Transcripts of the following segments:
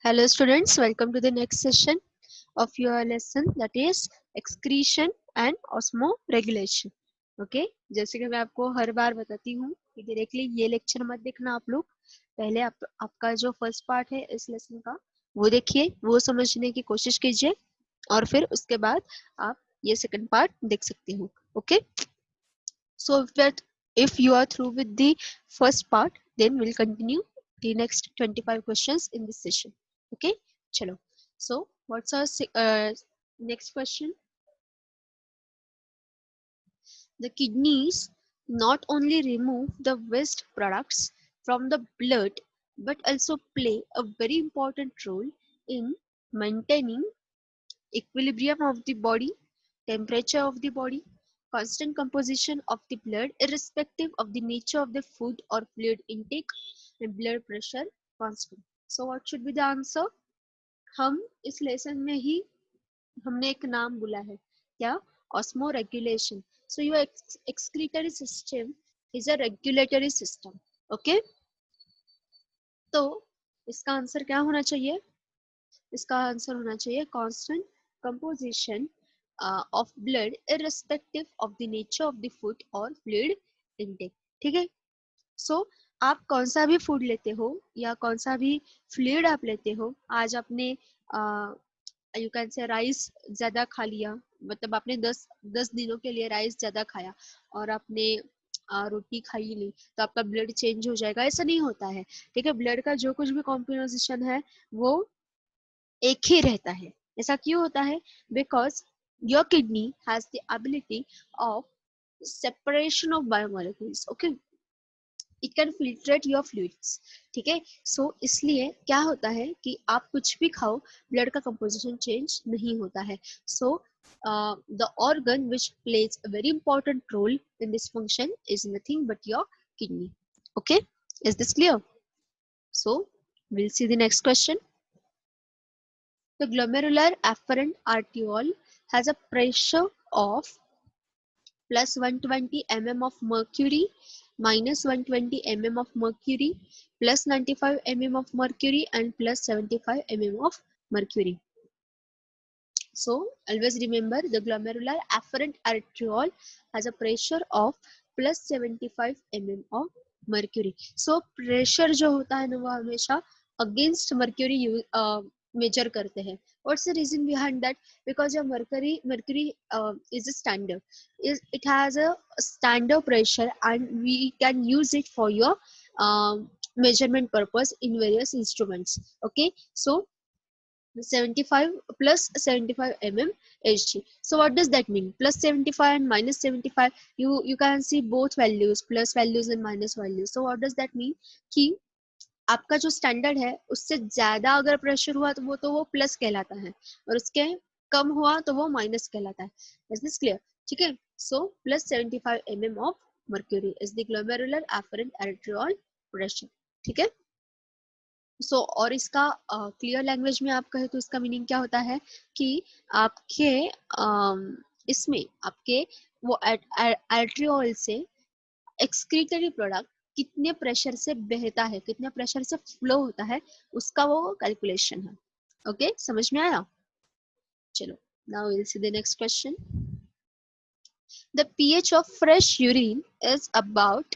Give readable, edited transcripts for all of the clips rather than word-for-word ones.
Hello students, welcome to the next session of your lesson, that is excretion and osmoregulation. Okay, जैसे कि मैं आपको हर बार बताती हूँ कि डायरेक्टली ये लेक्चर मत देखना आप लोग, पहले आपका जो फर्स्ट पार्ट है इस लेसन का वो देखिए, वो समझने की कोशिश कीजिए और फिर उसके बाद आप ये सेकंड पार्ट देख सकते हो. Okay, so if you are through with the first part, then we'll continue the next 25 questions in this session. Okay, chalo. So what's our next question? The kidneys not only remove the waste products from the blood but also play a very important role in maintaining equilibrium of the body, temperature of the body, constant composition of the blood irrespective of the nature of the food or fluid intake, and blood pressure constant. So what should be the answer? हम इस lesson में ही हमने एक नाम बोला है क्या? Osmo regulation. So your excretory system is a regulatory system. Okay, तो इसका आंसर क्या होना चाहिए? इसका आंसर होना चाहिए constant composition of blood irrespective of the nature of the food और फ्लूइड इनटेक. ठीक है, सो आप कौन सा भी फूड लेते हो या कौन सा भी फ्लूइड आप लेते हो, आज आपने यू कैन से राइस ज्यादा खा लिया, मतलब आपने 10 दिनों के लिए राइस ज्यादा खाया और आपने रोटी खाई ली तो आपका ब्लड चेंज हो जाएगा, ऐसा नहीं होता है. ठीक है, ब्लड का जो कुछ भी कॉम्पोजिशन है वो एक ही रहता है. ऐसा क्यों होता है? Because your kidney has the ability of separation of biomolecules. Okay, it can filtrate your fluids. ठीक है, सो इसलिए क्या होता है कि आप कुछ भी खाओ, ब्लड का कंपोजिशन चेंज नहीं होता है. So the organ which plays a very important role in this function is nothing but your kidney. Okay, is this clear? So we'll see the next question. The glomerular afferent arteriole has a pressure of plus 120 mm of mercury, minus 120 mm of mercury, plus 95 mm of mercury, and plus 75 mm of mercury. So always remember, the glomerular afferent arteriole has a pressure of plus 75 mm of mercury. So pressure जो होता है ना वो हमेशा against mercury measure करते हैं. What's the reason behind that? Because your mercury is a standard. It has a standard pressure and we can use it for your measurement purpose in various instruments. Okay, so 75 plus 75 mm Hg. So what does that mean? Plus 75 and minus 75, you can see both values, plus values and minus values. So what does that mean? कि आपका जो standard है उससे ज्यादा अगर pressure हुआ तो वो प्लस कहलाता है और उसके कम हुआ तो वो माइनस कहलाता है. Is this clear? ठीक है, so plus 75 mm of mercury is the glomerular efferent arterial pressure. ठीक है, सो और इसका क्लियर लैंग्वेज में आप कहे तो इसका मीनिंग क्या होता है कि आपके इसमें आपके वो आर्टेरियल से एक्सक्रीटरी प्रोडक्ट कितने प्रेशर से बहता है, कितने प्रेशर से फ्लो होता है, उसका वो कैलकुलेशन है. ओके, समझ में आया? चलो, now will see the next question. The pH of fresh urine is about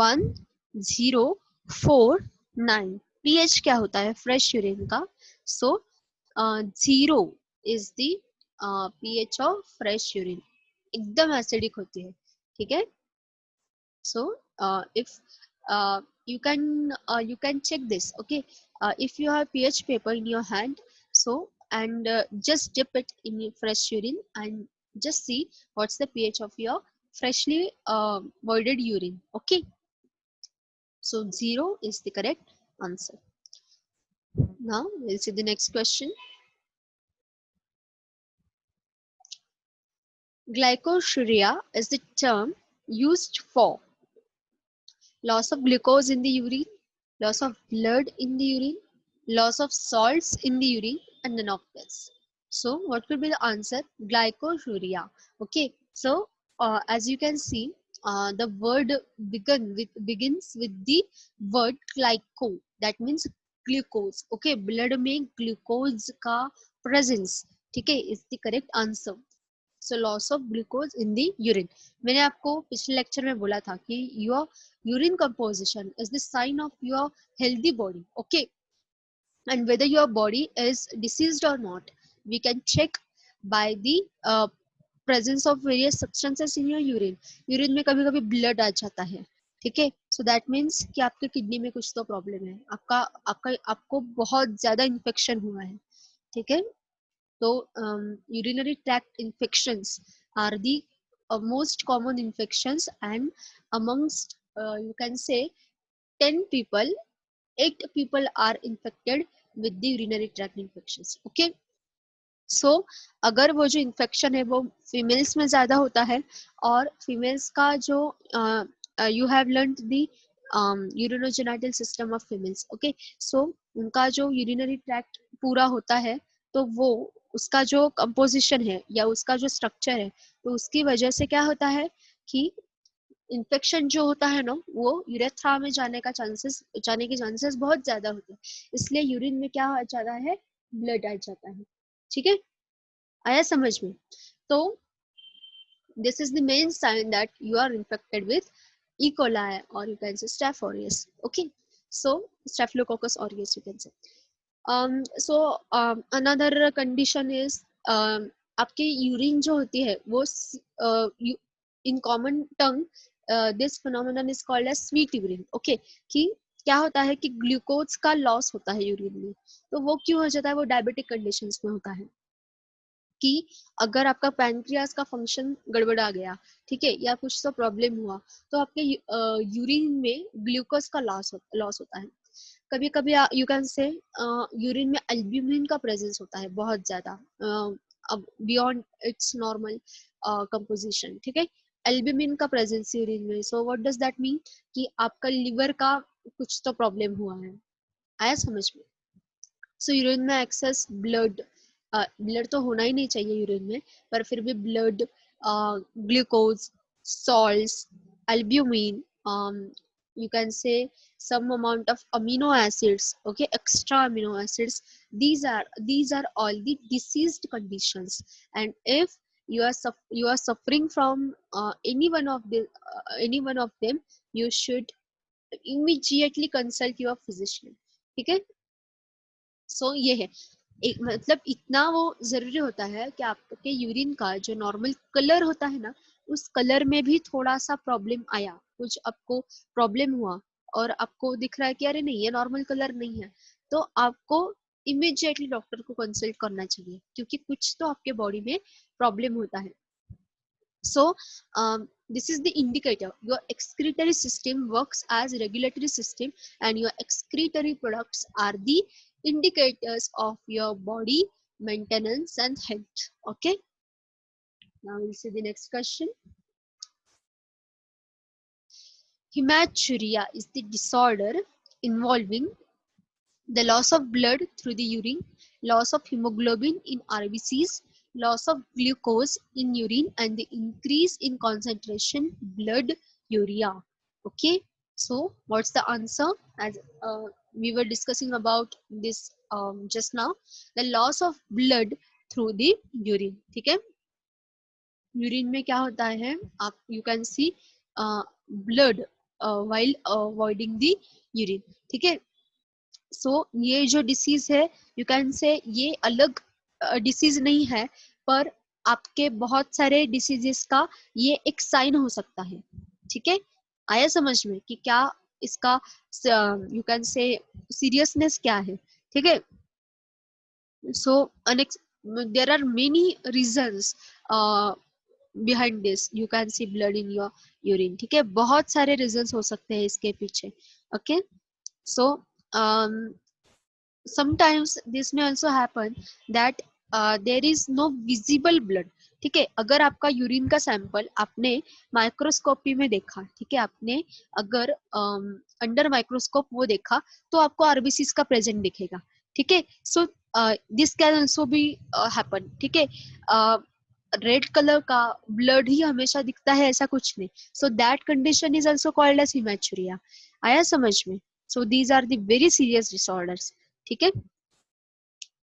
1049. pH क्या होता है फ्रेश यूरिन का? सो 0 is the pH of fresh urine, एकदम एसिडिक होती है. ठीक है, so if you can check this. Okay, if you have pH paper in your hand, so and just dip it in your fresh urine and just see what's the pH of your freshly voided urine. Okay, so 0 is the correct answer. Now we'll see the next question. Glycosuria is the term used for loss of glucose in the urine, loss of blood in the urine, loss of salts in the urine, and none of this. So what could be the answer? Glycosuria. Okay, so as you can see, the word begins with the word glyco. That means glucose, okay, blood में glucose का presence, ठीक है, is the correct answer. So loss of glucose in the urine. मैंने आपको पिछले lecture में बोला था कि your urine composition is the sign of your healthy body, okay, and whether your body is diseased or not, we can check by the presence of various substances in your urine. Urine में कभी कभी blood आ जाता है, ठीक है, so that means कि आपके kidney में कुछ तो प्रॉब्लम है, आपको बहुत ज्यादा इन्फेक्शन हुआ है, ठीक है. तो urinary tract infections are the most common infections, and amongst you can say 10 people, 8 people are infected with the urinary tract infections, okay. सो अगर वो जो इन्फेक्शन है वो फीमेल्स में ज्यादा होता है, और फीमेल्स का जो you have learn the urinogenital system of females, okay, so उनका जो यूरिनरी ट्रैक्ट पूरा होता है, तो वो उसका जो कंपोजिशन है या उसका जो स्ट्रक्चर है, तो उसकी वजह से क्या होता है कि इन्फेक्शन जो होता है ना, वो यूरेथ्रा में जाने के चांसेस बहुत ज्यादा होते हैं, इसलिए यूरिन में क्या आ जाता है, ब्लड आ जाता है, ठीक है, आया समझ में. तो this is the main sign that you are infected with E. coli, or you can say Staph aureus, okay, so Staphylococcus aureus you can say. Another condition is आपकी यूरिन जो होती है वो in common tongue this phenomenon is called as sweet urine, okay, कि क्या होता है कि ग्लूकोज का लॉस होता है यूरिन में, तो वो क्यों हो जाता है, वो डायबिटिक कंडीशंस में होता है कि अगर आपका पैनक्रियास का फंक्शन गड़बड़ा गया, ठीक है, या कुछ तो प्रॉब्लम हुआ, तो आपके यूरिन में ग्लूकोज का लॉस होता है. कभी कभी यू कैन से यूरिन में एल्ब्यूमिन का प्रेजेंस होता है बहुत ज्यादा, अब बियॉन्ड इट्स नॉर्मल कंपोजिशन, ठीक है, एल्ब्यूमिन का प्रेजेंस यूरिन में. सो व्हाट डज दैट मीन कि आपका लिवर का कुछ तो प्रॉब्लम हुआ है, आया समझ में. सो यूरिन में एक्सेस ब्लड तो होना ही नहीं चाहिए यूरिन में, पर फिर भी blood, glucose, salts, albumin, you can say some amount of amino acids, okay, extra amino acids, these are all the diseased conditions, and if you are suffering from any one of them, you should immediately consult your physician, ठीक है. सो ये है एक, मतलब इतना वो जरूरी होता है कि आपके यूरिन का जो नॉर्मल कलर होता है ना, उस कलर में भी थोड़ा सा प्रॉब्लम आया, कुछ आपको प्रॉब्लम हुआ और आपको दिख रहा है कि अरे नहीं ये नॉर्मल कलर नहीं है, तो आपको इमीडिएटली डॉक्टर को कंसल्ट करना चाहिए, क्योंकि कुछ तो आपके बॉडी में प्रॉब्लम होता है. So this is the indicator. Your excretory system works as a regulatory system, and your excretory products are the indicators of your body maintenance and health. Okay. Now we'll see the next question. Hematuria is the disorder involving the loss of blood through the urine, loss of hemoglobin in RBCs, loss of glucose in urine, and the increase in concentration blood urea. Okay, so what's the answer? As we were discussing about this just now, the loss of blood through the urine. ठीक है, urine में क्या होता है, आप you can see blood while avoiding the urine, ठीक है. सो ये जो डिसीज है, यू कैन से ये अलग डिसीज नहीं है, पर आपके बहुत सारे डिसीजेस का ये एक साइन हो सकता है, ठीक है, आया समझ में कि क्या इसका यू कैन से सीरियसनेस क्या है, ठीक है. So there are many reasons behind this, you can see blood in your urine, ठीक है, बहुत सारे रीजंस हो सकते हैं इसके पीछे, okay. So sometimes this may also happen that there is no visible blood, ठीक है. अगर आपका यूरिन का सैंपल आपने माइक्रोस्कोपी में देखा, ठीक है, आपने अगर अंडर माइक्रोस्कोप वो देखा, तो आपको आरबीसी का प्रेजेंट दिखेगा, ठीक है. So this can also be happen, ठीक है. रेड कलर का ब्लड ही हमेशा दिखता है ऐसा कुछ नहीं, so that condition is also called as haematuria. आया समझ में. So these are the very serious disorders. ठीक है.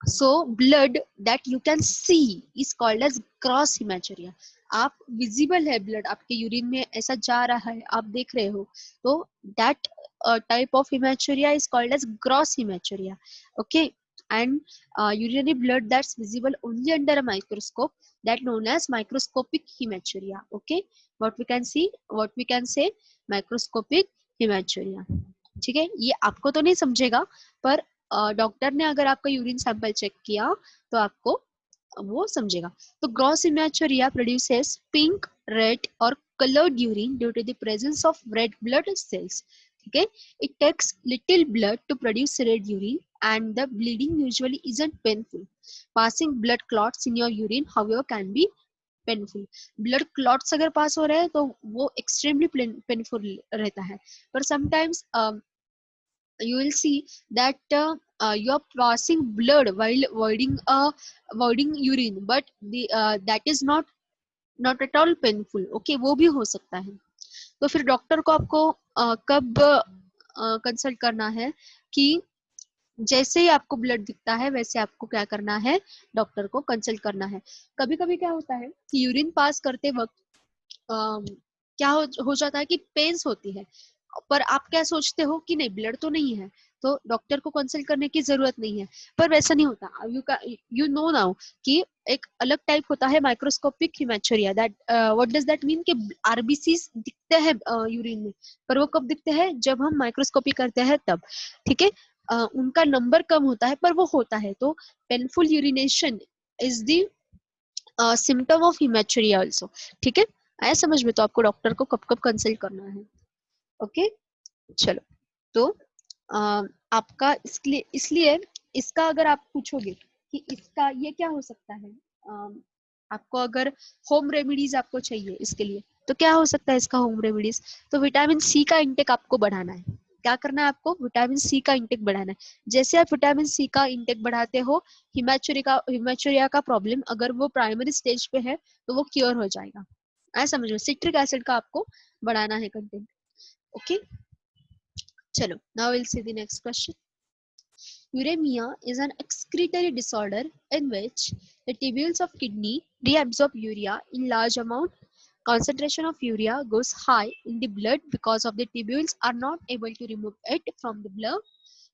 So blood that you can see is called as gross hematuria. आप विजिबल है ब्लड आपके यूरिन में ऐसा जा रहा है, आप देख रहे हो, तो that type of hematuria is called as gross hematuria. Okay, and urinary blood that's visible only under a microscope, that known as microscopic hematuria. Okay, what we can say microscopic hematuria. ठीक है, ये आपको तो नहीं समझेगा, पर doctor ने अगर आपका यूरिन सैंपल चेक किया तो आपको वो समझेगा. तो ग्रॉस इमेचुरिया प्रोड्यूसेस पिंक, रेड और colored urine due to the presence of red blood cells. ठीक है, it takes little blood to produce red urine and the bleeding usually isn't painful. Passing blood clots in your urine however can be painful. Blood clots अगर पास हो रहे हैं तो वो extremely painful रहता है, पर sometimes you will see that you are passing blood while voiding urine, but that is not at all painful. Okay, वो भी हो सकता है. तो फिर डॉक्टर को आपको कब कंसल्ट करना है कि जैसे ही आपको ब्लड दिखता है वैसे आपको क्या करना है, डॉक्टर को कंसल्ट करना है. कभी कभी क्या होता है कि यूरिन पास करते वक्त क्या हो जाता है कि पेन्स होती है, पर आप क्या सोचते हो कि नहीं ब्लड तो नहीं है, तो डॉक्टर को कंसल्ट करने की जरूरत नहीं है, पर वैसा नहीं होता. यू नो नाउ कि एक अलग टाइप होता है microscopic haematuria. That what does that mean कि आरबीसीज दिखते हैं यूरिन में, पर वो कब दिखते हैं, जब हम माइक्रोस्कोपी करते हैं तब. ठीक है, उनका नंबर कम होता है पर वो होता है. तो painful urination is the symptom of haematuria also. ठीक है, आया समझ में. तो आपको डॉक्टर को कब कब कंसल्ट करना है. ओके, चलो. तो आपका इसलिए इसका अगर आप पूछोगे कि इसका ये क्या हो सकता है, आपको अगर होम रेमेडीज आपको चाहिए इसके लिए, तो क्या हो सकता है इसका होम रेमेडीज. तो विटामिन सी का इंटेक आपको बढ़ाना है. क्या करना है आपको, विटामिन सी का इंटेक बढ़ाना है. जैसे आप विटामिन सी का इंटेक बढ़ाते हो, हिमेचुरिया का प्रॉब्लम अगर वो प्राइमरी स्टेज पे है तो वो क्योर हो जाएगा. ऐसा समझो, सिट्रिक एसिड का आपको बढ़ाना है कंटेंट. ओके, चलो. Now will see the next question. Uremia is an excretory disorder in which the tubules of kidney reabsorb urea in large amount. Concentration of urea goes high in the blood because of the tubules are not able to remove it from the blood.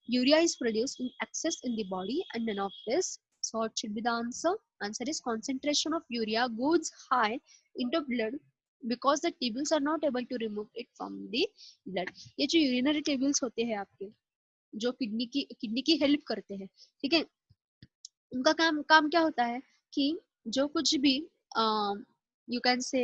Urea is produced in excess in the body and none of this. So what should be the answer? Answer is concentration of urea goes high into blood because the tubules are not able to remove it from the blood. ये जो urinary tubules होते हैं आपके, जो kidney की help करते हैं, ठीक है, उनका काम क्या होता है कि जो कुछ भी यू कैन से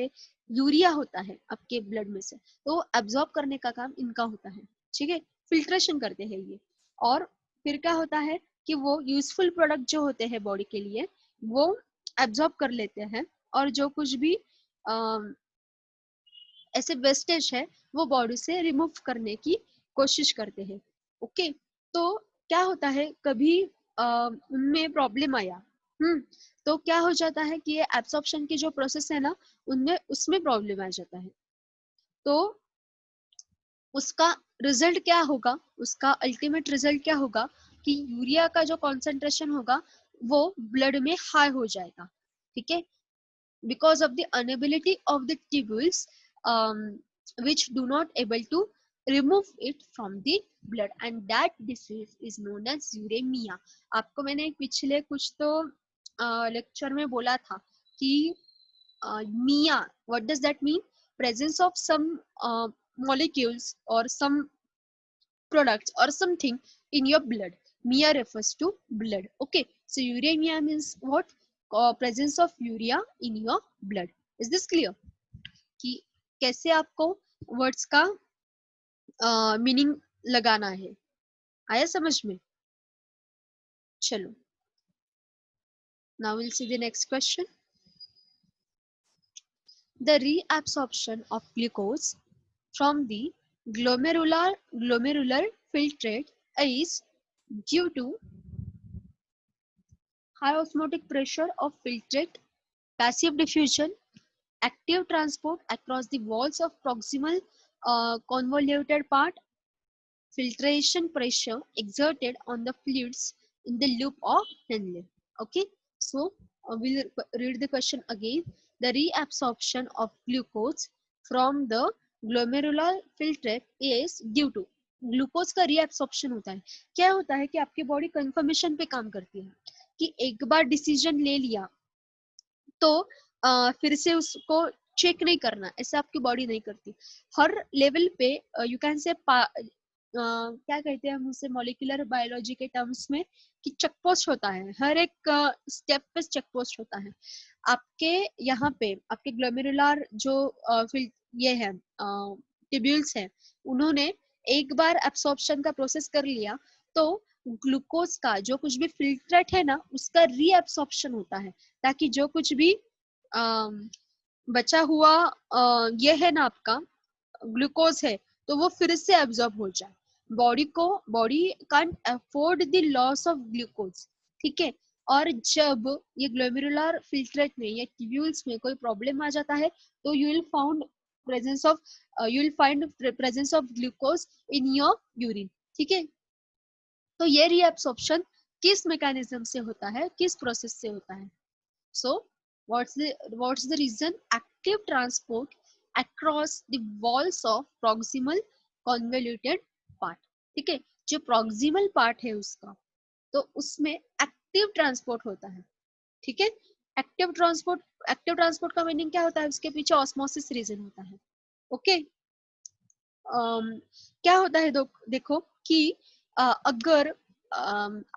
यूरिया होता है आपके ब्लड में से, तो एब्जॉर्ब करने का काम इनका होता है. ठीक है, फिल्ट्रेशन करते हैं ये, और फिर क्या होता है कि वो यूजफुल प्रोडक्ट जो होते हैं बॉडी के लिए वो एब्जॉर्ब कर लेते हैं, और जो कुछ भी ऐसे वेस्टेज है वो बॉडी से रिमूव करने की कोशिश करते हैं. ओके, तो क्या होता है कभी उनमें प्रॉब्लम आया, तो क्या हो जाता है कि ये एब्सॉर्प्शन की जो प्रोसेस है ना, उनमें उसमें प्रॉब्लम आ जाता है. तो उसका रिजल्ट क्या होगा, उसका अल्टीमेट रिजल्ट क्या होगा कि यूरिया का जो कॉन्सेंट्रेशन होगा वो ब्लड में हाई हो जाएगा. ठीक है, because of the inability of the tubules which do not able to remove it from the blood, and that disease is known as uremia. आपको मैंने पिछले कुछ तो लेक्चर में बोला था कि मिया, what does that mean? Presence of some molecules or some products or something in your blood. Mia refers to blood. Okay, so uremia means what? Presence of urea in your blood. Is this clear? कि कैसे आपको words का meaning लगाना है, आया समझ में. चलो, now we'll see the next question. The reabsorption of glucose from the glomerular filtrate is due to high osmotic pressure of filtrate, passive diffusion, active transport across the walls of proximal convoluted part, filtration pressure exerted on the fluids in the loop of Henle. Okay, so we'll read the question again. The reabsorption of glucose from the glomerular filtrate is due to, glucose का reabsorption होता है. क्या होता है कि आपकी body confirmation पे काम करती है कि एक बार डिसीजन ले लिया तो फिर से उसको चेक नहीं करना, ऐसा आपकी बॉडी नहीं करती. हर लेवल पे यू कैन से क्या कहते हैं हम उसे मॉलिक्यूलर बायोलॉजी के टर्म्स में कि चेक पोस्ट होता है. हर एक स्टेप पे चेक पोस्ट होता है. आपके यहाँ पे आपके ग्लोमेरुलर जो ये है ट्यूब्यूल्स है, उन्होंने एक बार एब्सॉर्प्शन का प्रोसेस कर लिया तो ग्लूकोज का जो कुछ भी फिल्ट्रेट है ना उसका रीएब्सॉर्प्शन होता है, ताकि जो कुछ भी बचा हुआ ये है ना आपका ग्लूकोज है तो वो फिर से एब्जॉर्ब हो जाए. Body can't afford the loss of glucose. ठीक है, और जब ये ग्लोमेरुलर फिल्ट्रेट में या ट्यूब्यूल्स में कोई प्रॉब्लम आ जाता है तो you will find presence of glucose in your urine. ठीक है, तो ये रीएब्सॉर्प्शन किस मैकेनिज्म से होता है, किस प्रोसेस से होता है. सो what's the reason? Active transport across the walls of proximal convoluted part. ठीक है, जो proximal part है उसका तो उसमें एक्टिव ट्रांसपोर्ट होता है. ठीक है, एक्टिव ट्रांसपोर्ट का मीनिंग क्या होता है, उसके पीछे ऑस्मोसिस रीजन होता है. ओके, क्या होता है देखो कि अगर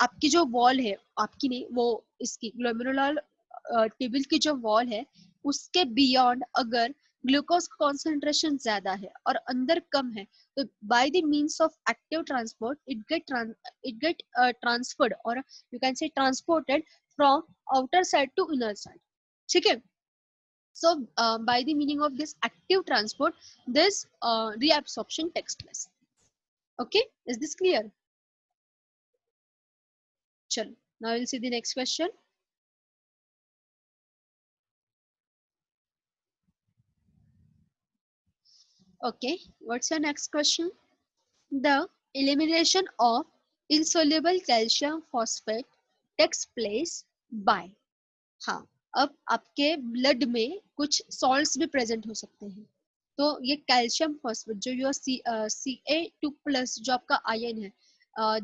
आपकी जो वॉल है, आपकी नहीं वो इसकी ग्लोमेरुलर ट्यूब्यूल की जो वॉल है उसके बियॉन्ड अगर ग्लूकोज कॉन्सेंट्रेशन ज्यादा है और अंदर कम है तो by the means of active transport it get transferred और you can say transported from outer side to inner side. ठीक है, so by the meaning of this active transport this reabsorption takes place. Okay, is this clear? Chalo, now we'll see the next question. Okay, what's your next question? The elimination of insoluble calcium phosphate takes place by. हाँ, अब आपके blood में कुछ salts भी present हो सकते हैं. तो ये कैल्शियम फॉस्फेट जो योर Ca2+ जो आपका आयन है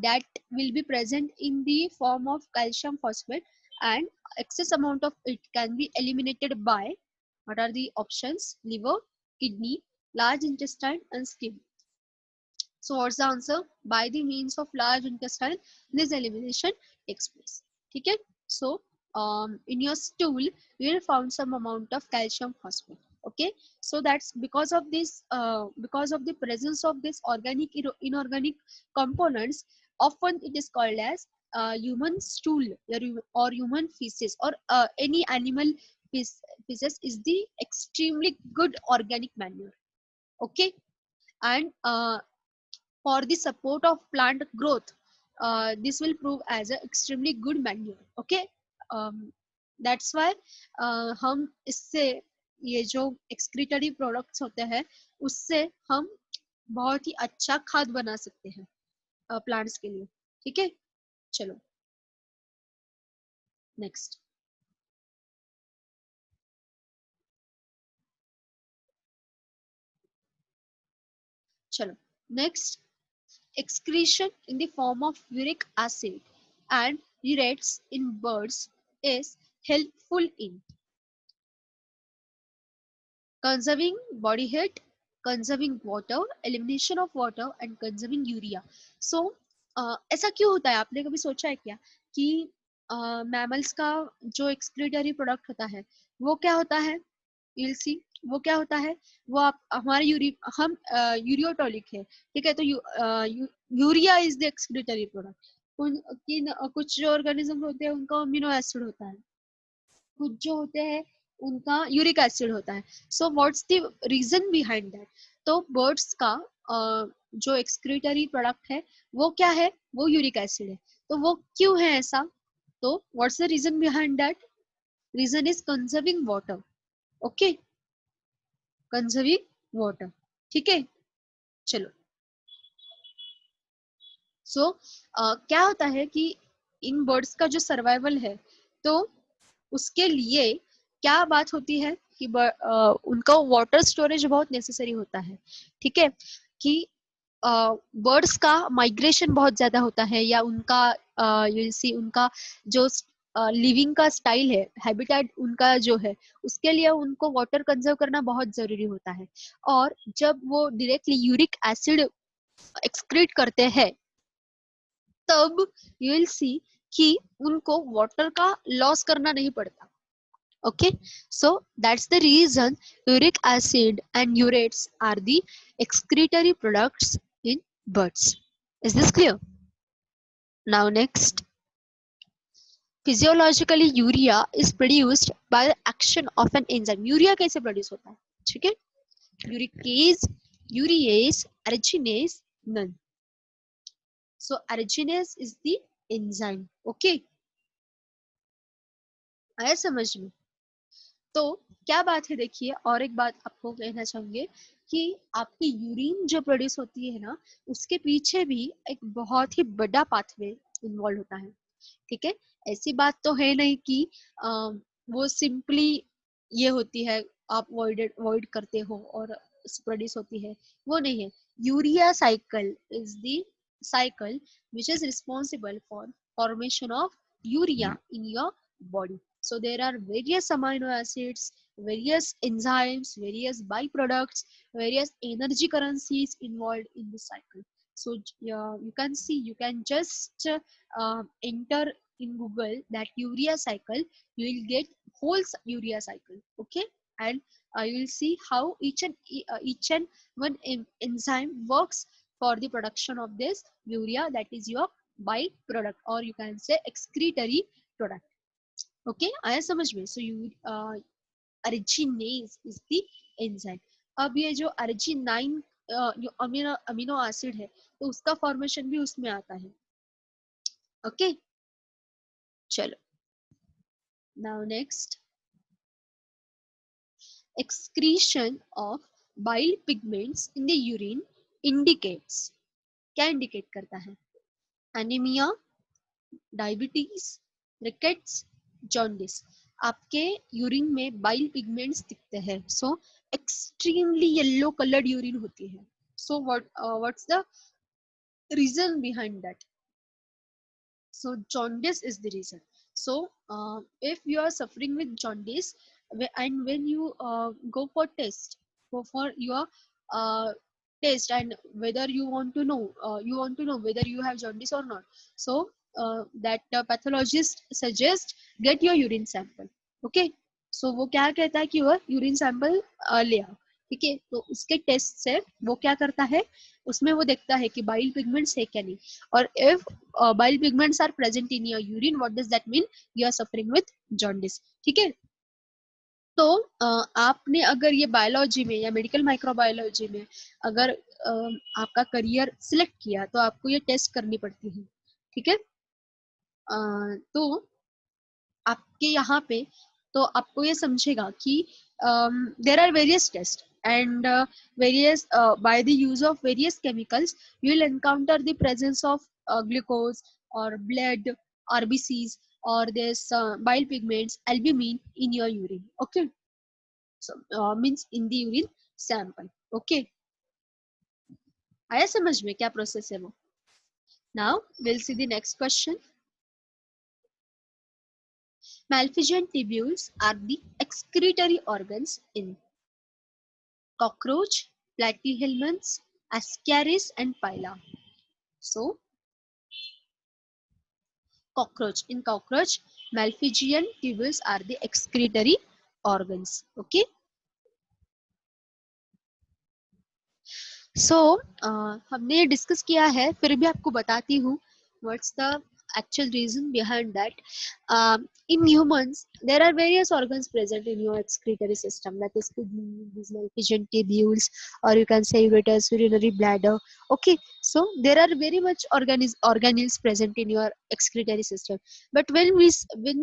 that will be present in the form of calcium phosphate and excess amount of it can be eliminated by, what are the options? Liver, kidney, large intestine and skin. So what's the answer? By the means of large intestine this elimination takes place. ठीक है, so in your stool you will find some amount of calcium phosphate. Okay, so that's because of this because of the presence of this organic inorganic components, often it is called as human stool or human feces or any animal feces is the extremely good organic manure. Okay, and for the support of plant growth this will prove as a extremely good manure. Okay, that's why हम इससे ये जो excretory products होते हैं उससे हम बहुत ही अच्छा खाद बना सकते हैं प्लांट्स के लिए. ठीक है, चलो नेक्स्ट. चलो next. Excretion in the form of uric acid and ureates in birds is helpful in conserving body heat, conserving water, elimination of water and conserving urea. So ऐसा क्यों होता है, आपने कभी सोचा है क्या कि मैमल्स का जो एक्सक्रीटरी प्रोडक्ट होता है वो क्या होता है? you'll see वो क्या होता है, वो आप हमारे हम यूरियोटॉलिक है. ठीक है, तो urea is the excretory product. कुछ जो ऑर्गेनिज्म होते हैं उनका अमीनो एसिड होता है, कुछ जो होते हैं उनका यूरिक एसिड होता है. So what's the reason behind that? तो बर्ड्स का जो एक्सक्रीटरी प्रोडक्ट है वो क्या है, वो यूरिक एसिड है. तो वो क्यों है ऐसा? तो what's the reason behind that? Reason is conserving water. Okay, conserving water. ठीक है, चलो सो क्या होता है कि इन बर्ड्स का जो सर्वाइवल है, तो उसके लिए क्या बात होती है कि उनका वाटर स्टोरेज बहुत नेसेसरी होता है। ठीक है, कि बर्ड्स का माइग्रेशन बहुत ज्यादा होता है, या उनका यू सी उनका जो लिविंग का स्टाइल है, हैबिटेट उनका जो है, उसके लिए उनको वाटर कंजर्व करना बहुत जरूरी होता है। और जब वो डायरेक्टली यूरिक एसिड एक्सक्रीट करते हैं, तब यू विल सी कि उनको वाटर का लॉस करना नहीं पड़ता। Okay, so that's the reason uric acid and urates are the excretory products in birds. Is this clear? Now next, physiologically urea is produced by the action of an enzyme. Urea कैसे produce होता है? ठीक है, uricase, urease, arginase, none. So arginase is the enzyme. Okay, आया समझ में? तो क्या बात है, देखिए और एक बात आपको कहना चाहूंगे कि आपकी यूरिन जो प्रोड्यूस होती है ना, उसके पीछे भी एक बहुत ही बड़ा पाथवे इन्वॉल्व होता है। ठीक है, ऐसी बात तो है नहीं कि वो सिंपली ये होती है, आप वॉइड करते हो और प्रोड्यूस होती है, वो नहीं है। Urea cycle is the cycle which is responsible for formation of urea in your body. So there are various amino acids, various enzymes, various byproducts, various energy currencies involved in this cycle. So you can see, you can just enter in Google that urea cycle, you will get whole urea cycle. Okay, and you will see how each and one enzyme works for the production of this urea, that is your byproduct, or you can say excretory product. Okay, आया समझ में? So you arginase is the enzyme. अब ये जो arginine जो amino amino acid है, तो उसका फॉर्मेशन भी उसमें आता है। ओके, चलो now next, excretion of bile pigments in the urine indicates, क्या इंडिकेट करता है? Anaemia, diabetes, rickets, jaundice. आपके यूरिन में बाइल पिगमेंट्स दिखते हैं, so extremely yellow coloured urine होती है। So what's the reason behind that? So jaundice is the reason. So if you are suffering with jaundice, and when you go for test, go for your uh, test, and whether you want to know whether you have jaundice or not. So that pathologist suggests get your urine sample. Okay, so वो क्या कहता है कि वह urine sample ले आओ। ठीक है, तो उसके टेस्ट से वो क्या करता है, उसमें वो देखता है कि बाइल पिगमेंट्स है क्या नहीं। और if bile pigments are present in your urine, what does that mean? You are suffering with jaundice. ठीक है, तो आपने अगर ये बायोलॉजी में या मेडिकल माइक्रोबायोलॉजी में अगर आपका करियर सिलेक्ट किया, तो आपको ये टेस्ट करनी पड़ती है। ठीक है, तो आपके यहाँ पे तो आपको ये समझेगा कि there are various test and various by the use of various chemicals, you will encounter the presence of glucose or blood, RBCs, or this bile pigments, albumin in your urine. Okay, so means in the urine sample. Okay, आया समझ में क्या process है वो? Now we'll see the next question. Malpighian tubules are the excretory organs in cockroach, platyhelminths, ascaris, and pila. So, cockroach. In cockroach, Malpighian tubules are the excretory organs. Okay. So, हमने ये discuss किया है, फिर भी आपको बताती हूँ what's the actual reason behind that. In humans, there are various organs present in your excretory system, that is kidneys, Malpighian tubules, or you can say ureters, urinary bladder. Okay, so there are very much organelles present in your excretory system. But when we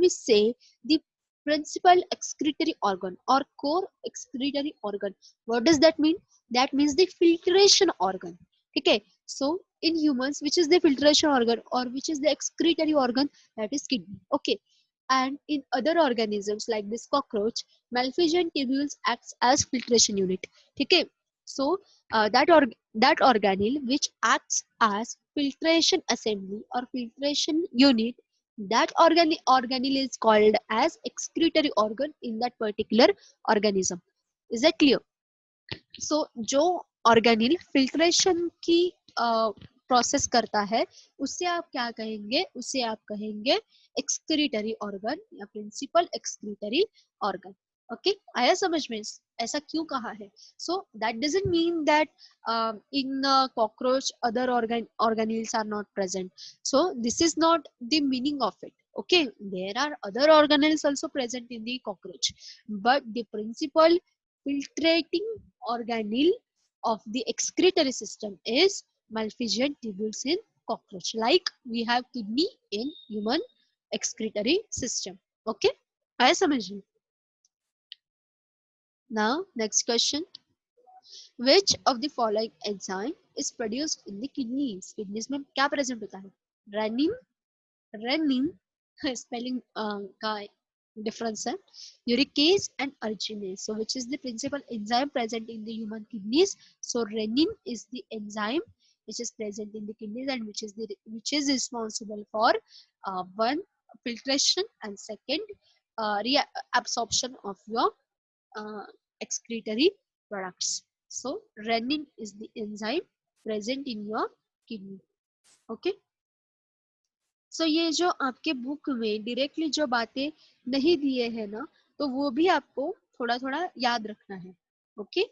say the principal excretory organ or core excretory organ, what does that mean? That means the filtration organ. ठीक है, So in humans, which is the filtration organ or which is the excretory organ? That is kidney. Okay. And in other organisms like this cockroach, malpighian tubules acts as filtration unit. Okay. So that organelle which acts as filtration assembly or filtration unit, that organelle is called as excretory organ in that particular organism. Is that clear? सो जो organelle filtration की process करता है, उससे आप क्या कहेंगे? उसे आप कहेंगे एक्सक्रीटरी ऑर्गन या प्रिंसिपल एक्सक्रीटरी ऑर्गन. ओके, आया समझ में? ऐसा क्यों कहा है? So that doesn't mean that in cockroach other organelles are not present. So this is not the meaning of it. Okay, there are other organelles also present in the cockroach, but the principal filtrating organelle of the excretory system is malpighian tubules in cockroach, like we have kidney in human excretory system. Okay, I समझ. Now next question, which of the following enzyme is produced in the kidneys? Kidneys में क्या present होता है? Renin spelling का difference है. Uricase and arginase. So which is the principal enzyme present in the human kidneys? So renin is the enzyme which is present in the kidneys and which is responsible for one, filtration, and second, reabsorption of your uh, excretory products. So renin is the enzyme present in your kidney. Okay. सो ये जो आपके book में directly जो बातें नहीं दिए हैं ना, तो वो भी आपको थोड़ा थोड़ा याद रखना है. Okay.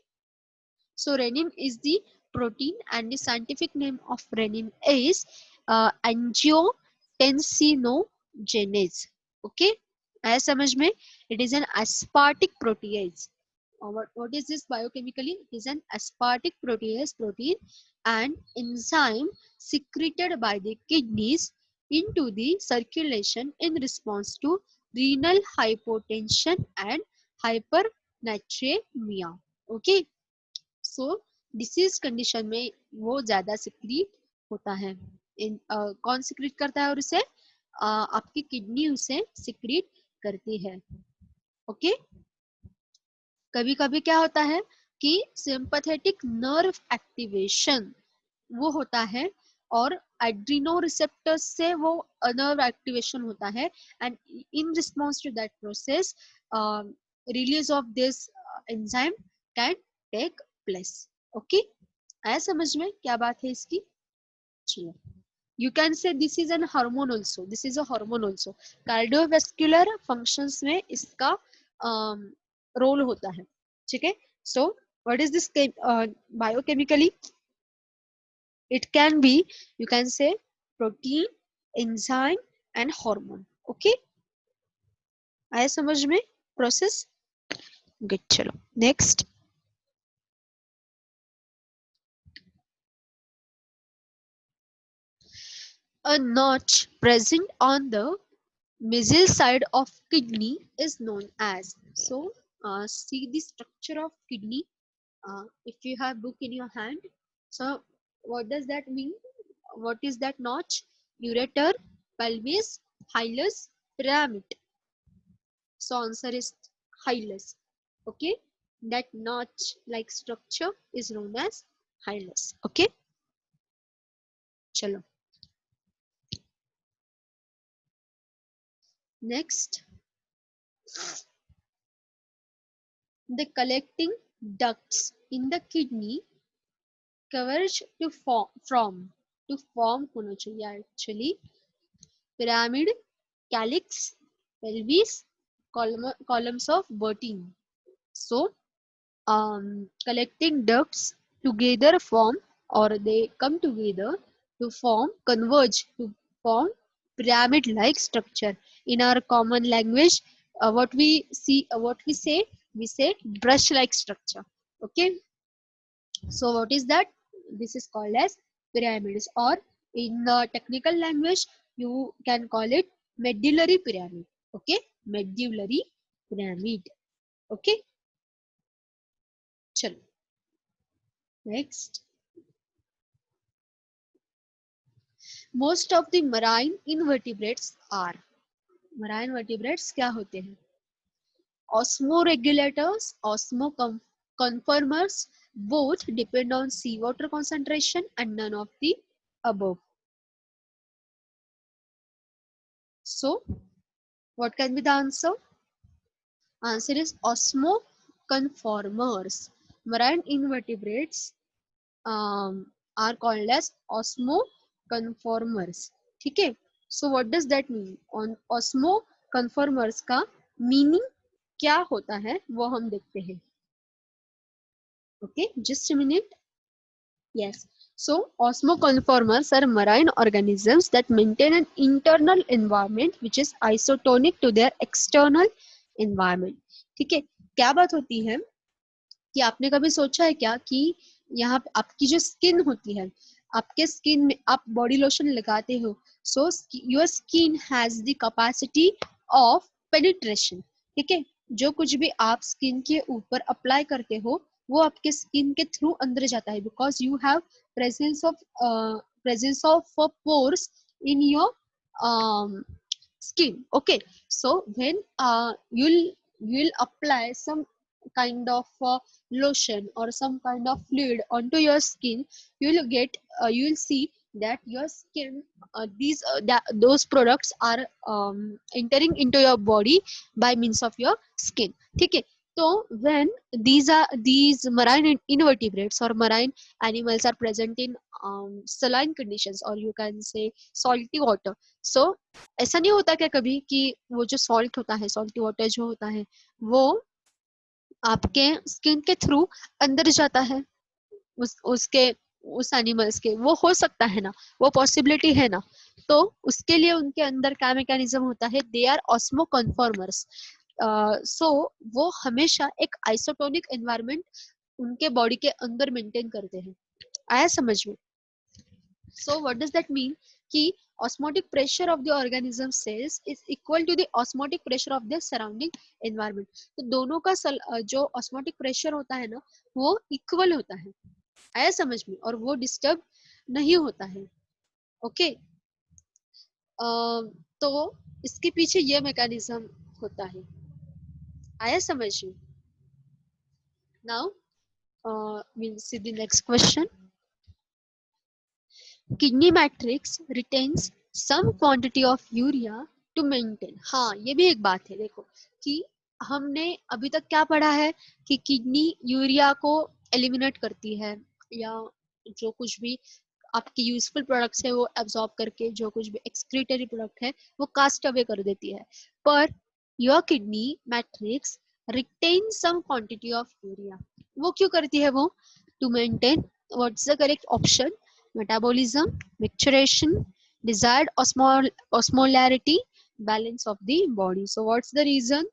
So renin is the protein and the scientific name of renin is angiotensinogenase. Okay, आया समझ में? It is an aspartic protease. What is this biochemically? It is an aspartic protease protein and enzyme secreted by the kidneys into the circulation in response to renal hypotension and hypernatremia. Okay, so disease condition में वो ज्यादा secrete होता है. कौन secrete करता है? और उसे आपकी किडनी उसे secrete करती है. ओके. कभी कभी क्या होता है कि सिंपैथेटिक नर्व एक्टिवेशन वो होता है और एड्रिनो रिसेप्टर्स से वो नर्व एक्टिवेशन होता है and in response to that process release of this enzyme can take place. Okay, आया समझ में क्या बात है इसकी? चलो, you can say this is an hormone also. This is a hormone also. Cardiovascular functions में इसका रोल होता है. ठीक है. So what is this biochemically? It can be, you can say, protein, enzyme and hormone. Okay, आया समझ में process? Good. चलो next. A notch present on the mesial side of kidney is known as. So see the structure of kidney. If you have book in your hand, so what does that mean? What is that notch? Ureter, pelvis, hilus, pyramid. So answer is hilus. Okay, that notch like structure is known as hilus. Okay, chalo next. The collecting ducts in the kidney converge to form होना चाहिए actually pyramid, calyx, pelvis, columns of Bertin. So collecting ducts together form, or they come together to form, converge to form pyramid like structure. In our common language, what we say, we say brush like structure. Okay, so what is that? This is called as pyramids, or in the technical language you can call it medullary pyramid. Okay, medullary pyramid. Okay, chalo next. Most of the marine invertebrates are, marine vertebrates क्या होते हैं? Osmoregulators, osmoconformers, both depend on seawater concentration and none of the above. So, what can be the answer? Answer is osmoconformers. Marine invertebrates are called as osmoconformers. ठीक है? So, what does that mean? On osmoconformers का meaning क्या होता है वो हम देखते हैं. Okay, just a minute. Yes. So, osmoconformers are marine organisms that maintain an internal environment which is isotonic to their external environment. ठीक है, क्या बात होती है कि आपने कभी सोचा है क्या कि यहाँ पे आपकी जो स्किन होती है, आपके स्किन में आप बॉडी लोशन लगाते हो, so your skin has the capacity of penetration. ठीक है, जो कुछ भी आप स्किन के ऊपर अप्लाई करते हो वो आपके स्किन के थ्रू अंदर जाता है, because you have presence of pores in your skin. Okay, so when you'll apply some kind of lotion or some kind of fluid onto your skin, you'll see that your skin those products are entering into your body by means of your skin. Okay, so when these marine invertebrates or marine animals are present in saline conditions, or you can say salty water, so ऐसा नहीं होता क्या कभी कि वो जो salt होता है, सॉल्टी वाटर जो होता है, वो आपके स्किन के थ्रू अंदर जाता है उस एनिमल्स के, वो हो सकता है ना, वो पॉसिबिलिटी है ना. तो उसके लिए उनके अंदर क्या मैकेनिज्म होता है? They are osmoconformers. So वो हमेशा एक आइसोटोनिक एनवायरनमेंट उनके बॉडी के अंदर मेंटेन करते हैं. आया समझ में? So what does that mean? कि osmotic pressure of the organism cells is equal to the osmotic pressure of the surrounding environment. तो दोनों का जो osmotic pressure होता है ना, वो equal होता है. आया समझ में? और वो disturb नहीं होता है. ओके, तो इसके पीछे ये मैकेनिज्म होता है. आया समझ में? Now we'll see the next question. Kidney matrix retains some quantity of urea to maintain. हाँ, ये भी एक बात है. देखो कि हमने अभी तक क्या पढ़ा है कि किडनी यूरिया को एलिमिनेट करती है, या जो कुछ भी आपके यूजफुल प्रोडक्ट्स है वो एब्जॉर्ब करके जो कुछ भी एक्सक्रीटरी प्रोडक्ट है वो कास्ट अवे कर देती है. पर your kidney matrix retain some quantity of urea. वो क्यों करती है? वो to maintain, what's the correct option? Metabolism, maturation, desired osmolarity, balance of the body. So what's the reason?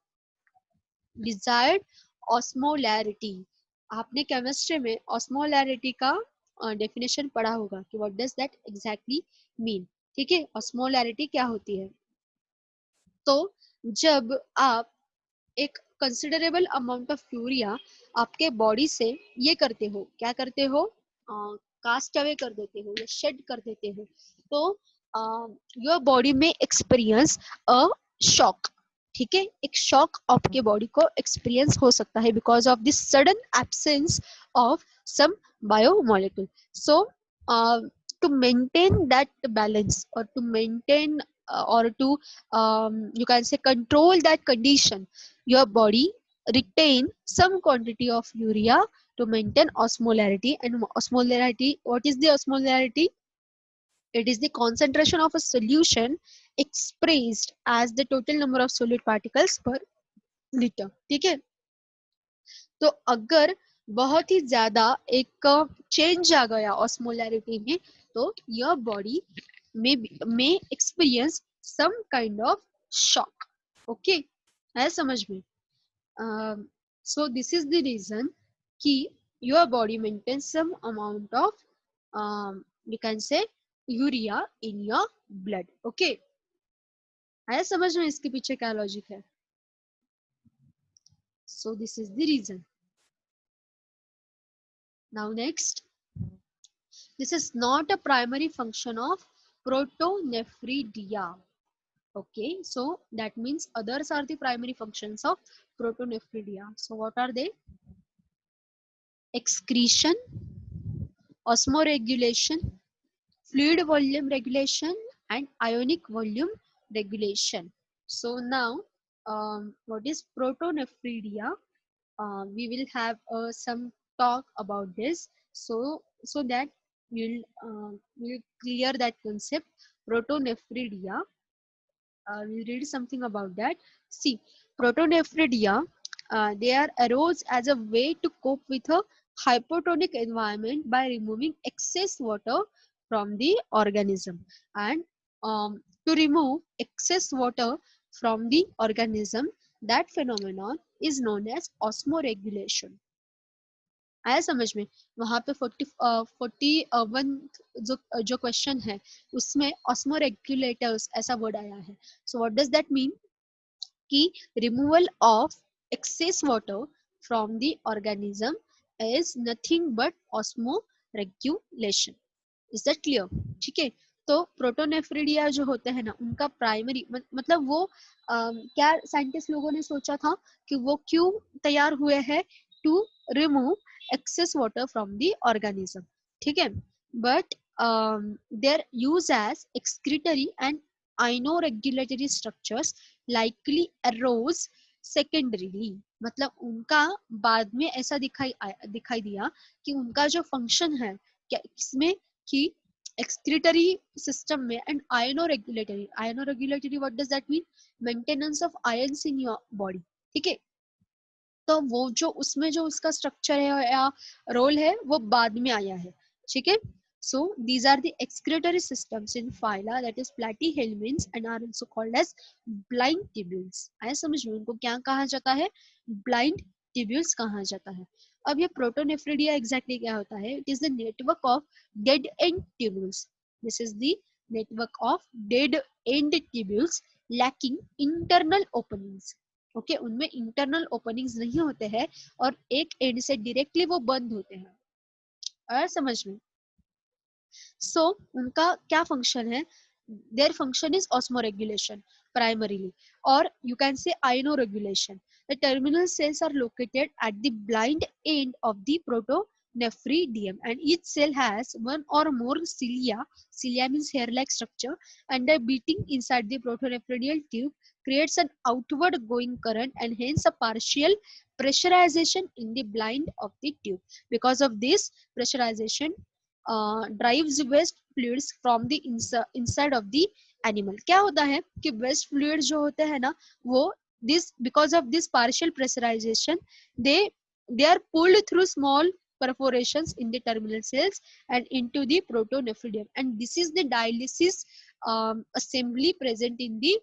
Desired osmolarity. आपने केमिस्ट्री में osmolarity का डेफिनेशन पढ़ा होगा कि what does that exactly mean. ठीक है, osmolarity क्या होती है? तो जब आप एक कंसिडरेबल अमाउंट ऑफ यूरिया आपके बॉडी से ये करते हो, क्या करते हो? कास्ट अवे कर देते हो या शेड कर देते हो, तो योर बॉडी में एक्सपीरियंस अ शॉक. ठीक है, एक शॉक आपके बॉडी को एक्सपीरियंस हो सकता है because of this sudden absence of some biomolecule. So to maintain that balance, or to maintain or to you can say control that condition, your body retain some quantity of urea to maintain osmolarity. And osmolarity, what is the osmolarity? It is the concentration of a solution expressed as the total number of solid particles per liter. ठीक है, तो अगर बहुत ही ज्यादा एक change आ गया osmolarity में, तो योर बॉडी में experience some kind of shock. Okay, है समझ में? So this is the reason कि your body maintains some amount of you can say urea in your blood. Okay, आया समझ में इसके पीछे क्या लॉजिक है? So this is the reason. Now next, this is not a primary function of protonephridia. Okay, so that means others are the primary functions of protonephridia. So what are they? Excretion, osmoregulation, fluid volume regulation, and ionic volume regulation. So now, what is protonephridia? We will have some talk about this. So that we'll clear that concept. Protonephridia. We'll read something about that. See, protonephridia, they are arose as a way to cope with a hypotonic environment by removing excess water from the organism. And to remove excess water from the organism, that phenomenon is known as osmoregulation. आया समझ में? वहां पे 41 जो question है उसमें ऑस्मोरेगुलेटर्स ऐसा word आया है. So what does that mean? कि removal of excess water from the organism is nothing but osmoregulation. Is that clear? ठीक है. तो प्रोटोनेफ्रिडिया जो होते हैं ना, उनका प्राइमरी मतलब वो क्या साइंटिस्ट लोगों ने सोचा था कि वो क्यों तैयार हुए हैं? To remove excess water from the organism. ठीक है. But their use as excretory and ionoregulatory structures likely arose secondarily. मतलब उनका बाद में ऐसा दिखाई दिया कि उनका जो फंक्शन है क्या इसमें कि excretory system में and ionoregulatory what does that mean? Maintenance of ions in your body. ठीक है. तो वो जो उसमें जो उसका स्ट्रक्चर है या रोल है वो बाद में आया है. ठीक है. So these are the excretory systems in phyla, that is platyhelminths, and are also called as blind tubules. आया समझ में? उनको क्या कहा जाता है? ब्लाइंड ट्यूब्यूल्स कहा जाता है. अब ये प्रोटोनेफ्रिडिया एग्जैक्टली क्या होता है? It is the network of dead and tubules. This is the network of dead and tubules lacking internal openings. Okay उनमें इंटरनल ओपनिंग्स नहीं होते हैं और एक एंड से डायरेक्टली वो बंद होते हैं. और समझ में? सो उनका क्या फंक्शन है? Their function is osmoregulation primarily, or you can say ionoregulation. The terminal cells are located at the blind end of the protonephridium, and each cell has one or more cilia. Cilia means hair-like structure, and the beating inside the protonephridial tube creates an outward going current and hence a partial pressurization in the blind of the tube. Because of this pressurization drives waste fluids from the inside of the animal. क्या होता है कि waste fluids जो होते हैं ना वो this because of this partial pressurization they are pulled through small perforations in the terminal cells and into the protonephridium, and this is the dialysis assembly present in the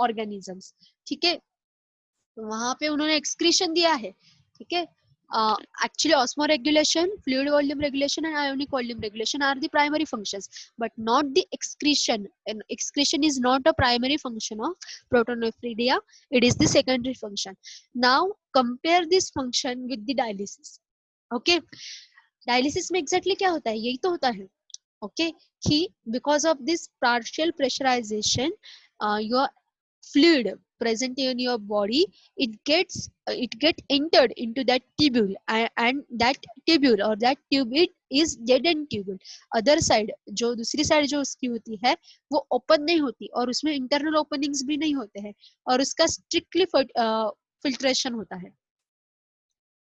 organisms. ठीक है. वहां पे उन्होंने एक्सक्रीशन दिया है. ठीक है. Actually osmoregulation, fluid volume regulation, and ionic volume regulation are the primary functions, but not the excretion. And excretion is not a primary function of protonephridia. It is the secondary function. Now compare this function with the dialysis. Okay. Dialysis में exactly क्या होता है? यही तो होता है. Okay. कि because of this partial pressurization, your fluid present in your body it get entered into that tubule, and that tubule or that tube it is dead end tubule. Other side जो दूसरी side जो उसकी होती है वो open नहीं होती और उसमें इंटरनल ओपनिंग्स भी नहीं होते हैं और उसका स्ट्रिक्टली फिल्ट्रेशन होता है.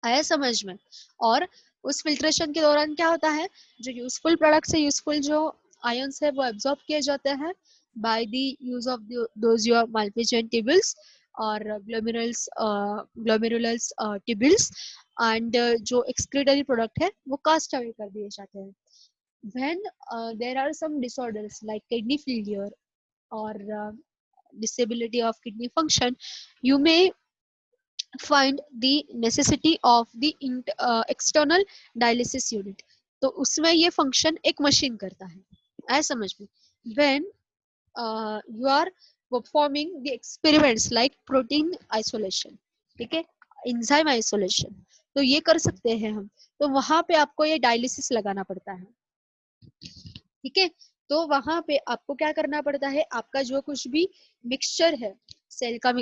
आया समझ में? और उस फिल्ट्रेशन के दौरान क्या होता है? जो यूजफुल प्रोडक्ट से यूजफुल जो आयंस है वो एब्जॉर्ब किए जाते हैं by the use of those your Malpighian tubules or glomerulus tubules, and जो excretory product है वो cast away कर दिए जाते हैं. When there are some disorders like kidney failure or disability of kidney function, you may find the necessity of the external dialysis unit. तो उसमें ये function एक machine करता है. आया समझ में? When you are performing the experiments like protein isolation, ठीक है, enzyme isolation, तो ये कर सकते हैं हम. तो वहां पे आपको ये डायलिसिस लगाना पड़ता है. ठीक है. तो वहां पे आपको क्या करना पड़ता है, आपका जो कुछ भी मिक्सचर है सेल का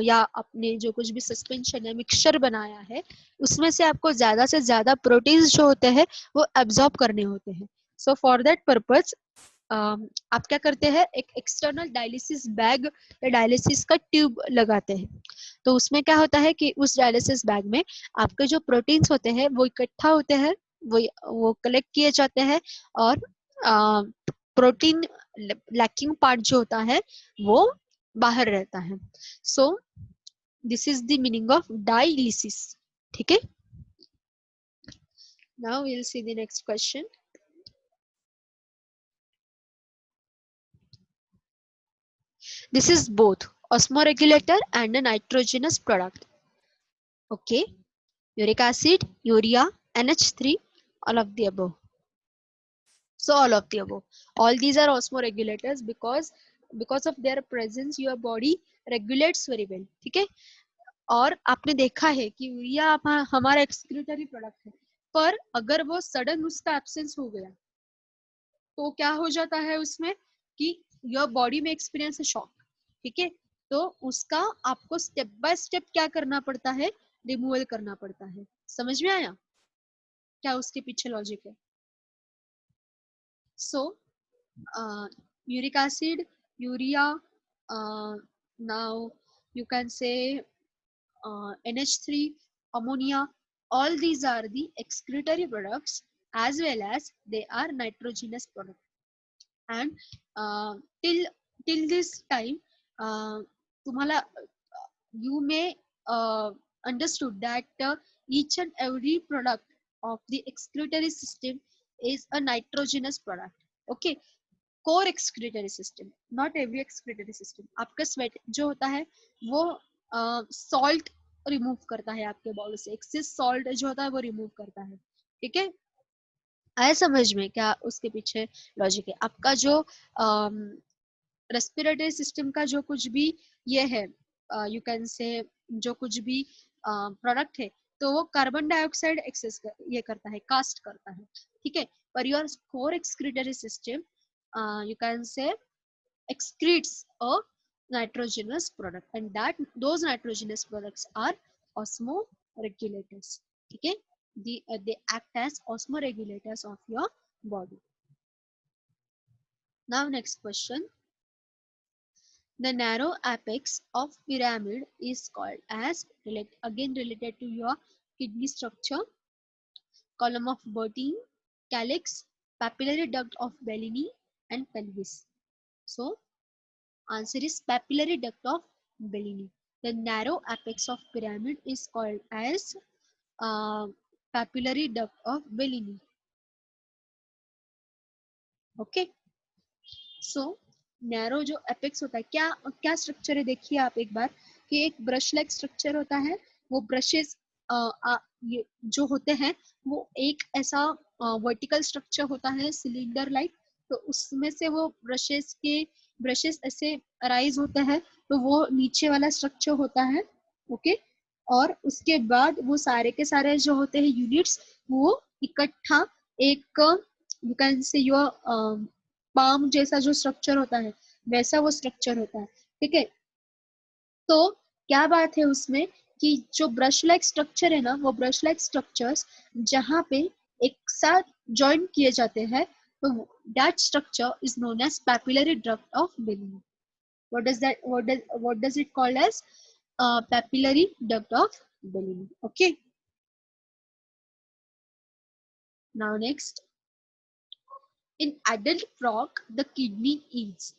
या आपने जो कुछ भी सस्पेंशन है मिक्सचर बनाया है, उसमें से आपको ज्यादा से ज्यादा प्रोटीन्स जो होते हैं वो एब्जॉर्ब करने होते हैं। सो फॉर दैट पर्पज आप क्या करते हैं, एक एक्सटर्नल डायलिसिस बैग या डायलिसिस का ट्यूब लगाते हैं। तो उसमें क्या होता है कि उस डायलिसिस बैग में आपके जो प्रोटीन्स होते हैं वो इकट्ठा होते हैं, वो कलेक्ट किए जाते हैं, और प्रोटीन लैकिंग पार्ट जो होता है वो बाहर रहता है। So this is the meaning of dialysis. ठीक है, now we will see the next question. This is both osmoregulator and a nitrogenous product. Okay, uric acid, urea, NH3, all of the above. So all of the above. All these are osmoregulators because of their presence your body regulates very well. ठीक है, और आपने देखा है कि urea हमारा excretory product है, पर अगर वो सडन उसका एब्सेंस हो गया तो क्या हो जाता है उसमें कि योर बॉडी में एक्सपीरियंस शॉक। ठीक है, तो उसका आपको स्टेप बाय स्टेप क्या करना पड़ता है, रिमूवल करना पड़ता है। समझ में आया क्या उसके पीछे लॉजिक है? सो uric acid, urea, now you can say NH3, ammonia, all these are the excretory products as well as they are nitrogenous products. And uh, till till this time तुम्हाला you may understood that each and every product of the excretory system is a nitrogenous product. Okay, core excretory system, not every excretory system. आपका sweat जो होता है वो salt remove करता है आपके body से, एक्सेस सॉल्ट जो होता है वो रिमूव करता है। ठीक है, आया समझ में क्या उसके पीछे लॉजिक है? आपका जो रेस्पिरेटरी सिस्टम का जो कुछ भी ये है, यू कैन से जो कुछ भी प्रोडक्ट है, तो वो कार्बन डाइऑक्साइड एक्सेस ये करता है, कास्ट करता है। ठीक है, पर your core excretory system you can say excretes a nitrogenous product and that those nitrogenous products are osmoregulators. Okay, they act as osmoregulators of your body. Now next question, the narrow apex of pyramid is called as, again related to your kidney structure, column of Bertin, calyx, papillary duct of Bellini and pelvis. So answer is papillary duct of Bellini. The narrow apex of pyramid is called as papillary duct of Bellini. Okay. So narrow जो apex होता है, क्या क्या structure है देखिए आप एक बार, कि एक ब्रश लाइक स्ट्रक्चर होता है, वो ब्रशेस ये जो होते हैं वो एक ऐसा वर्टिकल स्ट्रक्चर होता है सिलेंडर लाइक, तो उसमें से वो ब्रशेस ऐसे अराइज होते हैं, तो वो नीचे वाला स्ट्रक्चर होता है। ओके, और उसके बाद वो सारे के सारे जो होते हैं यूनिट्स वो इकट्ठा एक यू कैन से योर पाम जैसा जो स्ट्रक्चर होता है वैसा वो स्ट्रक्चर होता है। ठीक है, तो क्या बात है उसमें कि जो ब्रश लाइक स्ट्रक्चर है ना, वो ब्रश लाइक स्ट्रक्चर्स जहाँ पे एक साथ ज्वाइन किए जाते हैं, तो that structure is known as papillary duct of Bellini. What does it called as papillary duct of Bellini? Okay, now next, in adult frog the kidney is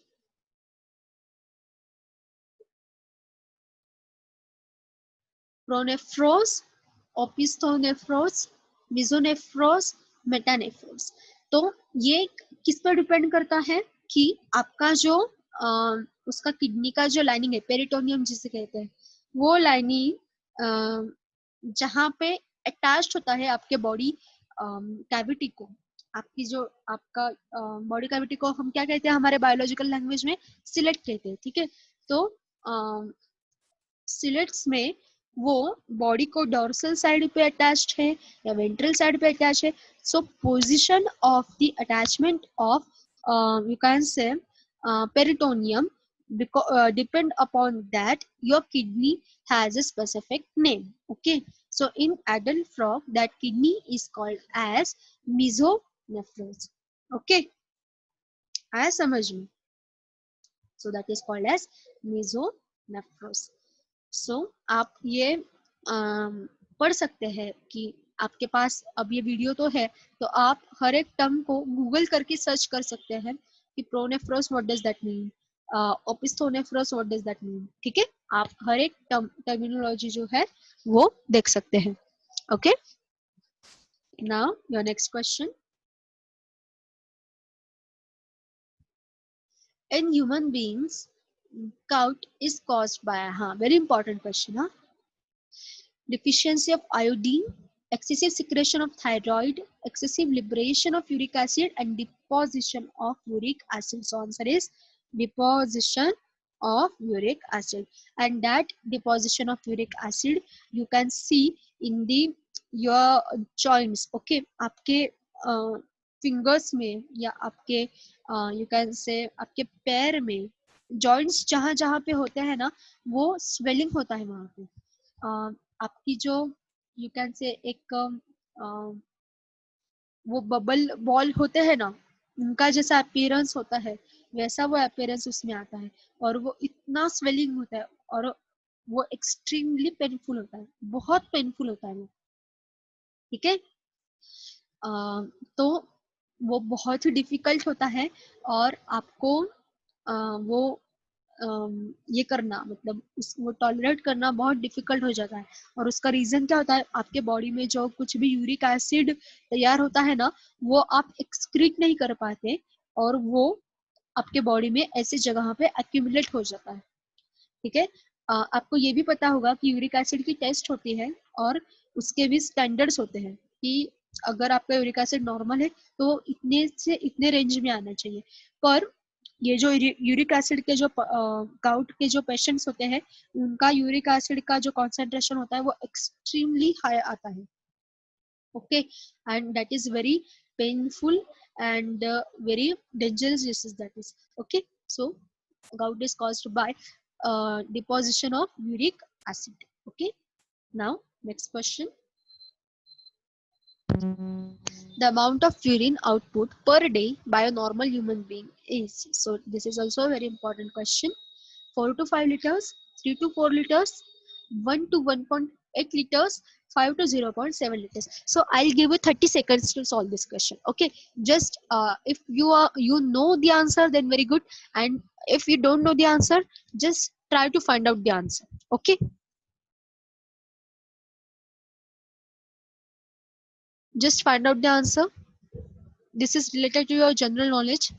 प्रोनेफ्रोस, ओपिस्थोनेफ्रोस, मिजोनेफ्रोस, मेटानेफ्रोस। तो ये किस पर डिपेंड करता है कि आपका जो उसका किडनी का जो लाइनिंग है, पेरिटोनियम जिसे कहते हैं, वो लाइनिंग जहाँ पे अटैच्ड होता है आपके बॉडी कैविटी को, आपकी जो आपका बॉडी कैविटी को हम क्या कहते हैं हमारे बायोलॉजिकल लैंग्वेज में, सिलेट कहते हैं। ठीक है, तो सिलेट्स में वो बॉडी को डोर्सल साइड पे अटैच्ड है या वेंट्रल साइड पे अटैच है। सो position of the attachment of you can say peritoneum, because depend upon that your kidney has a specific name. Okay, so in adult frog that kidney is called as mesonephros. Okay, आया समझ में? So that is called as mesonephros. So आप ये पढ़ सकते हैं कि आपके पास अब ये वीडियो तो है, तो आप हर एक टर्म को गूगल करके सर्च कर सकते हैं कि pronephros what does that mean, opisthonephros what does that mean. ठीक है, आप हर एक टर्मिनोलॉजी जो है वो देख सकते हैं. Okay, now your next question. In human beings, gout is caused by, हाँ very important question, हाँ, deficiency of iodine, excessive secretion of thyroid, excessive liberation of uric acid, and deposition of uric acid. So answer is deposition of uric acid. And that deposition of uric acid you can see in the your joints. Okay, आपके fingers में या आपके you can से आपके पैर में joints जहाँ जहाँ पे होते हैं ना, वो स्वेलिंग होता है वहाँ पे. आपकी जो यू कैन से एक वो बबल बॉल होते हैं ना, उनका जैसा अपीयरेंस होता है वैसा वो अपीयरेंस उसमें आता है. और वो इतना स्वेलिंग होता है और वो एक्सट्रीमली पेनफुल होता है, बहुत पेनफुल होता है वो. ठीक है, तो वो बहुत ही डिफिकल्ट होता है और आपको वो ये करना मतलब वो टॉलरेट करना बहुत डिफिकल्ट हो जाता है. और उसका रीजन क्या होता है, आपके बॉडी में जो कुछ भी यूरिक एसिड तैयार होता है ना, वो आप एक्सक्रीट नहीं कर पाते और वो आपके बॉडी में ऐसी जगह पे एक्यूमुलेट हो जाता है. ठीक है, आपको ये भी पता होगा कि यूरिक एसिड की टेस्ट होती है और उसके भी स्टैंडर्ड्स होते हैं कि अगर आपका यूरिक एसिड नॉर्मल है तो इतने से इतने रेंज में आना चाहिए. पर ये जो यूरिक एसिड के जो गाउट के जो पेशेंट्स होते हैं, उनका यूरिक एसिड का जो कॉन्सेंट्रेशन होता है वो एक्सट्रीमली हाई आता है. Okay, and that is very painful and very dangerous disease that is. Okay, so gout is caused by deposition of uric acid. Okay, now next question. The amount of urine output per day by a normal human being is, so this is also a very important question. 4 to 5 liters, 3 to 4 liters, 1 to 1.8 liters, 5 to 0.7 liters. So I'll give you 30 seconds to solve this question. Okay, just if you know the answer, then very good, and if you don't know the answer, just try to find out the answer. Okay, just find out the answer. This is related to your general knowledge.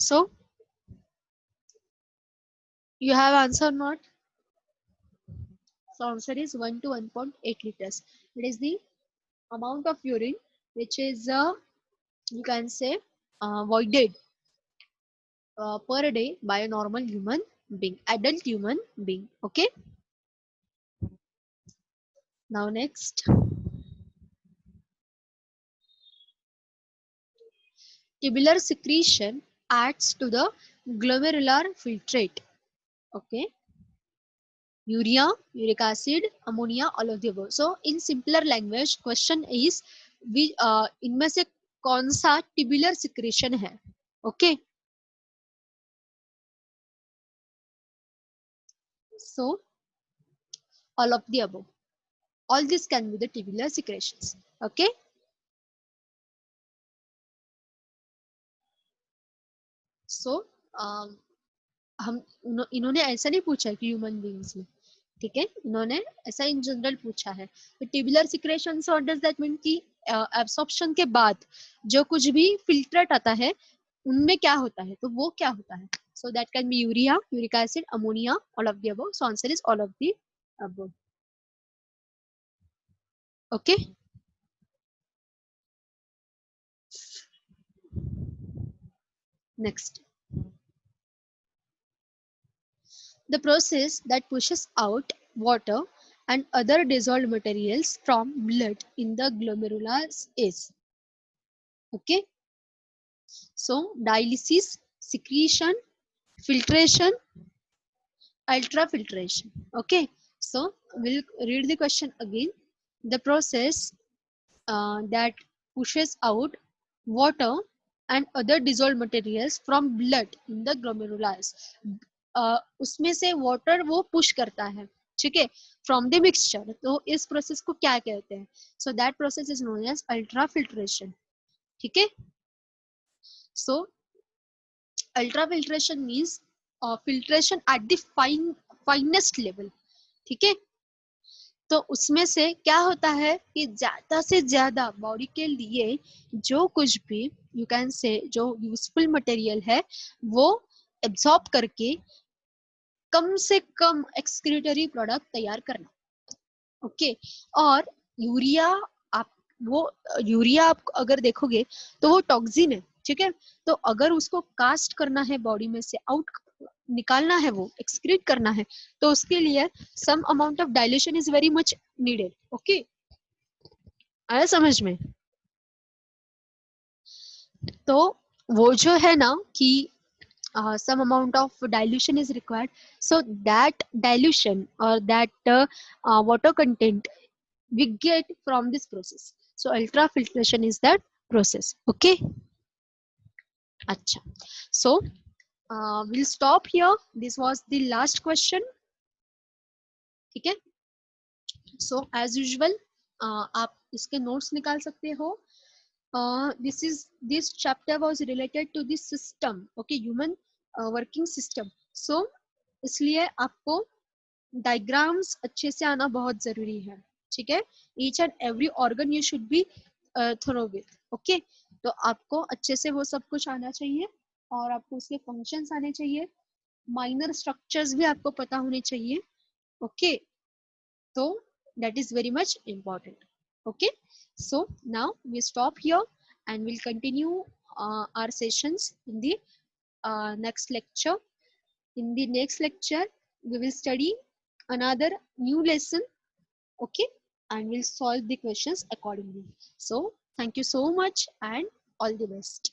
So you have answer or not? So answer is 1 to 1.8 liters. It is the amount of urine which is you can say voided per day by a normal human being, adult human being. Okay. Now next, tubular secretion adds to the glomerular filtrate. Okay. Urea, uric acid, ammonia, all of the above. So in simpler language, question is we इनमें से कौन सा tubular secretion है? Okay. So all of the above. All this can be the tubular secretions. Okay. So हम इन्होंने ऐसा नहीं पूछा कि ह्यूमन बींग्स में. ठीक है, इन्होंने ऐसा इन जनरल पूछा है. तो tubular secretion what does that mean कि एब्सॉर्प्शन के बाद जो कुछ भी फिल्ट्रेट आता है उनमें क्या होता है, तो वो क्या होता है. So that can be urea, uric acid, ammonia, all of the above. So answer is all of the above. Okay. Next, the process that pushes out water and other dissolved materials from blood in the glomerulus is, okay, so dialysis, secretion, filtration, ultrafiltration. Okay, so we'll read the question again. The process that pushes out water and other dissolved materials from blood in the glomerulus, उसमें से water वो push करता है, ठीक है, from the mixture. तो इस process को क्या कहते हैं? So that process is known as ultrafiltration. ठीक है. So ultrafiltration means filtration at the finest level. ठीक है. तो उसमें से क्या होता है कि ज्यादा से ज्यादा बॉडी के लिए जो कुछ भी यू कैन से जो यूजफुल मटेरियल है वो एब्सॉर्ब करके कम से कम एक्सक्रीटरी प्रोडक्ट तैयार करना. ओके. और यूरिया, आप वो यूरिया आप अगर देखोगे तो वो टॉक्सिन है. ठीक है. तो अगर उसको कास्ट करना है बॉडी में से आउट निकालना है, वो एक्सक्रीट करना है, तो उसके लिए some amount of dilution is very much needed. Okay. आया समझ में? तो वो जो है ना कि some amount of dilution is required, so that dilution or that water content we get from this process. So ultrafiltration is that process. Okay. Acha. So we'll stop here. This was the last question. ठीक है. So as usual आप इसके notes निकाल सकते हो. This chapter was related to the system. Okay, human working system. So इसलिए आपको diagrams अच्छे से आना बहुत जरूरी है. ठीक है. Each and every organ you should be through with. Okay. तो आपको अच्छे से वो सब कुछ आना चाहिए और आपको उसके फंक्शंस आने चाहिए, माइनर स्ट्रक्चर्स भी आपको पता होने चाहिए. Okay. so that is very much important. Okay. So now we stop here and we'll continue our sessions in the next lecture. In the next lecture we will study another new lesson. Okay. And we'll solve the questions accordingly. So thank you so much and all the best.